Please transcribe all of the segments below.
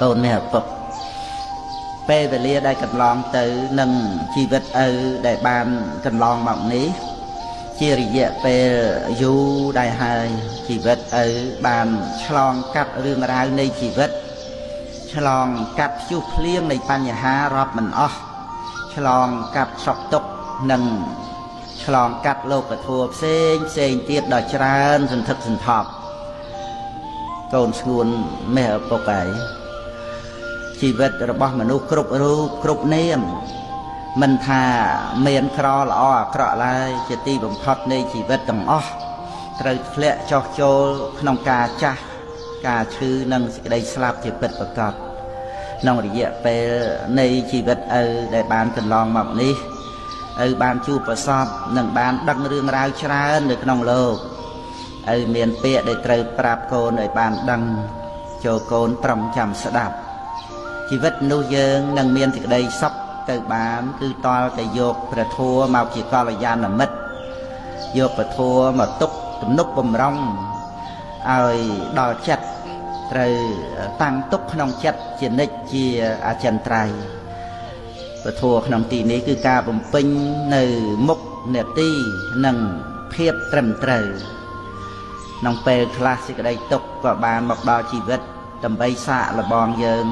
កូនមេឪពុកពេលវេលាដែលកន្លងទៅនឹងជីវិតឪដែលបានកន្លងមកនេះជារយៈពេលយូរដែរហើយជីវិតឪបានឆ្លងកាត់រឿងរ៉ាវនៃជីវិតឆ្លងកាត់ព្យុះភ្លៀងនៃបញ្ហារាប់មិនអស់ឆ្លងកាត់សោកទុក្ខនិងឆ្លងកាត់លោកធម៌ផ្សេងទៀតដ៏ច្រើនសន្ធឹកសន្ធាប់កូនស្ងួនមេឪពុកឯងជីវិតរបស់មនុស្សគ្រប់រូបគ្រប់នាមមិនថាមានក្រល្អអាក្រក់ឡើយជាទីបំផុតនៃជីវិតទាំងអស់ត្រូវធ្លាក់ចុះចូលក្នុងការចាស់ការឈឺនិងសេចក្តីស្លាប់ជាពិតប្រាកដក្នុងរយៈពេលនៃជីវិតឪដែលបានកន្លងមកនេះឪបានជួបប្រសពនិងបានដឹងរឿងរ៉ាវច្រើននៅក្នុងលោកឪមានពាក្យដែលត្រូវប្រាប់កូនឲ្យបានដឹងចូលកូនត្រឹមចាំស្ដាប់ជីវិតមនុស្សយើងនឹងមានសេចក្តីសុខទៅបានគឺតលតែយកព្រះធម៌មកជាកល្យាណមិត្តយកព្រះធម៌មកទុកទំនុកបំរុងឲ្យដល់ចិត្តត្រូវតាំងទុកក្នុងចិត្តជានិច្ចជាអចិន្ត្រៃយ៍ព្រះធម៌ក្នុងទីនេះគឺការបំពេញនៅមុខនេតិនិងភាពត្រឹមត្រូវក្នុងពេលខ្លះសេចក្តីទុក្ខក៏បានមកដល់ជីវិតដើម្បីសាកល្បងយើង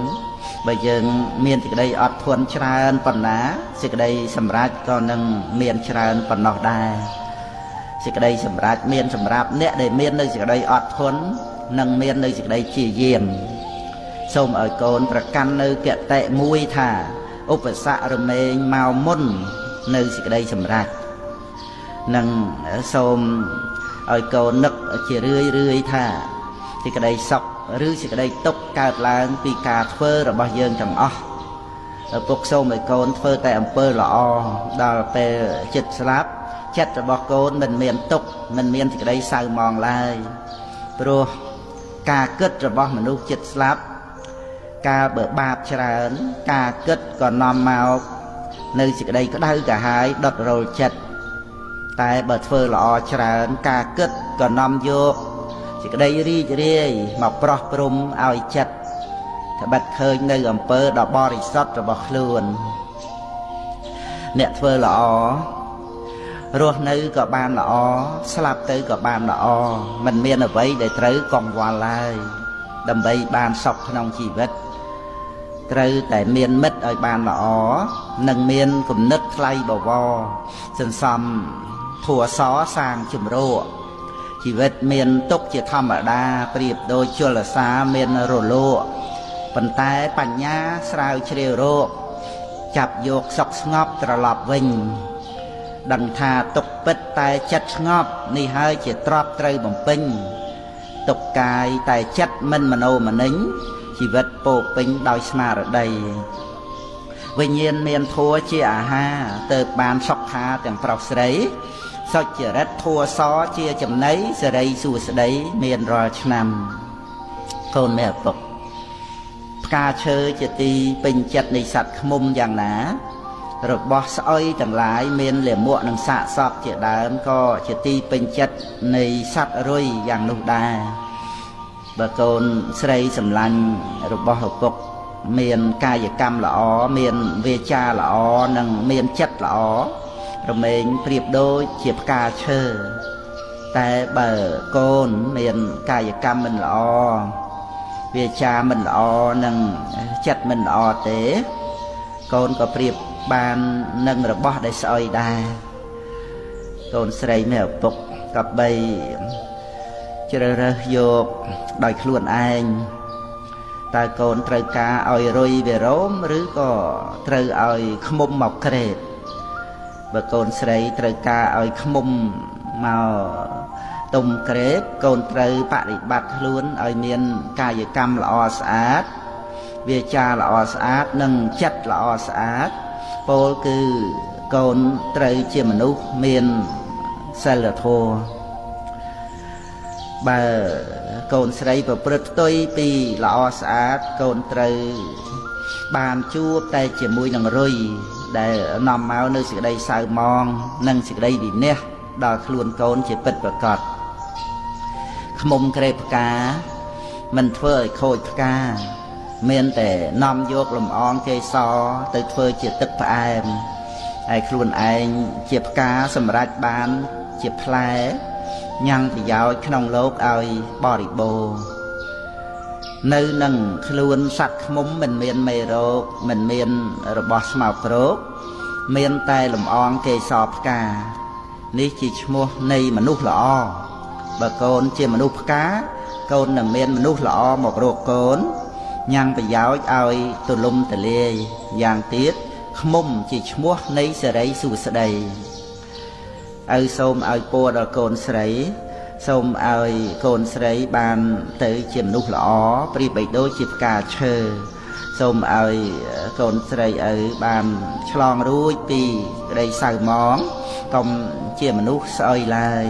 បើយើងមានសេចក្តីអត់ធន់ច្រើនប៉ុណ្ណាសេចក្តីសម្រេចក៏នឹងមានច្រើនប៉ុណ្ណោះដែរសេចក្តីសម្រេចមានសម្រាប់អ្នកដែលមាននៅសេចក្តីអត់ធន់និងមាននៅសេចក្តីជាយាមសូមឲ្យកូនប្រកាន់នៅគតិមួយថាឧបសគ្គរមែងមកមុននៅសេចក្តីសម្រេចនិងសូមឲ្យកូននឹកជារឿយថាសេចក្តីសុខឬសេចក្តីទុក្ខកើតឡើងពីការធ្វើរបស់យើងទាំងអស់ឪពុកសូមឲ្យកូនធ្វើតែអំពើល្អដល់ពេលចិត្តស្លាប់ចិត្តរបស់កូនមិនមានទុក្ខមិនមានសេចក្តីសៅហ្មងឡើយព្រោះការគិតរបស់មនុស្សចិត្តស្លាប់ការបើបាបច្រើនការគិតក៏នាំមកនៅសេចក្តីក្តៅក្រហាយដុតរលចិត្តតែបើធ្វើល្អច្រើនការគិតក៏នាំយកសេចក្តីរីករាយមកប្រោះព្រំឲ្យចិត្តត្បិតឃើញនៅអំពើដ៏បរិសុទ្ធរបស់ខ្លួនអ្នកធ្វើល្អរស់នៅក៏បានល្អស្លាប់ទៅក៏បានល្អមិនមានអ្វីដែលត្រូវកង្វល់ឡើយដើម្បីបានសុខក្នុងជីវិតត្រូវតែមានមិត្តឲ្យបានល្អនិងមានគំនិតថ្លៃបវរសន្សំធัวសសាងជំរកជីវិតមានទុក្ខជាធម្មតាប្រៀបដូចជលសាមានរលកប៉ុន្តែបញ្ញាស្រាវជ្រាវរកចាប់យកសុខស្ងប់ត្រឡប់វិញដឹងថាទុក្ខពិតតែចិត្តស្ងប់នេះហើយជាទ្រព្យត្រូវបំពេញទុក្ខកាយតែចិត្តមិនមโนមនិញជីវិតពោពេញដោយស្មារតីវិញ្ញាណមានធัวជាអាហារទៅបានសុខាទាំងប្រុសស្រីសុចរិតធัวសជាចំណីសេរីសួស្តីមានរាល់ឆ្នាំកូនមេឪពុកផ្កាឈើជាទីពេញចិត្តនៃសត្វឃ្មុំយ៉ាងណារបស់ស្អុយទាំងឡាយមានលាមកនិងសាកសពជាដើមក៏ជាទីពេញចិត្តនៃសត្វរុយយ៉ាងនោះដែរបើកូនស្រីសម្លាញ់របស់ឪពុកមានកាយកម្មល្អមានវាចាល្អនិងមានចិត្តល្អរមែងប្រៀបដូចជាផ្កាឈើតែបើកូនមានកាយកម្មមិនល្អវាចាមិនល្អនិងចិត្តមិនល្អទេកូនក៏ប្រៀបបាននឹងរបស់ដែលស្អុយដែរកូនស្រីមេឪពុកក៏បីជ្រើសរើសយកដោយខ្លួនឯងតើកូនត្រូវការឲ្យរុយវារោមឬក៏ត្រូវឲ្យឃ្មុំមកក្រេតបើកូនស្រីត្រូវការឲ្យឃ្មុំមកទុំក្រេបកូនត្រូវបប្រតិបត្តិខ្លួនឲ្យមានកាយកម្មល្អស្អាតវាចាល្អស្អាតនិងចិត្តល្អស្អាតពោលគឺកូនត្រូវជាមនុស្សមានសិលធម៌បើកូនស្រីប្រព្រឹត្តផ្ទុយពីល្អស្អាតកូនត្រូវបានជួបតែជាមួយនឹងរុយដែលនាំមកនៅសេចក្តីសៅហ្មងនិងសេចក្តីវិន័យដល់ខ្លួនកូនជាពិតប្រាកដឃ្មុំក្រេបផ្កាមិនធ្វើឲ្យខូចផ្កា មានតែនាំយកលំអងកេសរទៅធ្វើជាទឹកផ្អែមហើយខ្លួនឯងជាផ្កាសម្រេចបានជាផ្លែញ៉ាំងប្រយោជន៍ក្នុងលោកឲ្យបរិបូរណ៍នៅនឹងខ្លួនសត្វឃ្មុំមិនមានមេរោគមិនមានរបស់ស្មោករោគមានតែលំអងកេសរផ្កានេះជាឈ្មោះនៃមនុស្សល្អបើកូនជាមនុស្សផ្កាកូននឹងមានមនុស្សល្អមករកកូនញ៉ាំងប្រយោជន៍ឲ្យទូលំទូលាយយ៉ាងទៀតឃ្មុំជាឈ្មោះនៃសិរីសួស្តីឪសូមឲ្យពរដល់កូនស្រីសូមឲ្យកូនស្រីបានទៅជាមនុស្សល្អប្រៀបបីដូចជាផ្កាឈើសូមឲ្យកូនស្រីឪបានឆ្លងរួចពីក្តីសៅហ្មងកុំជាមនុស្សស្អុយឡើយ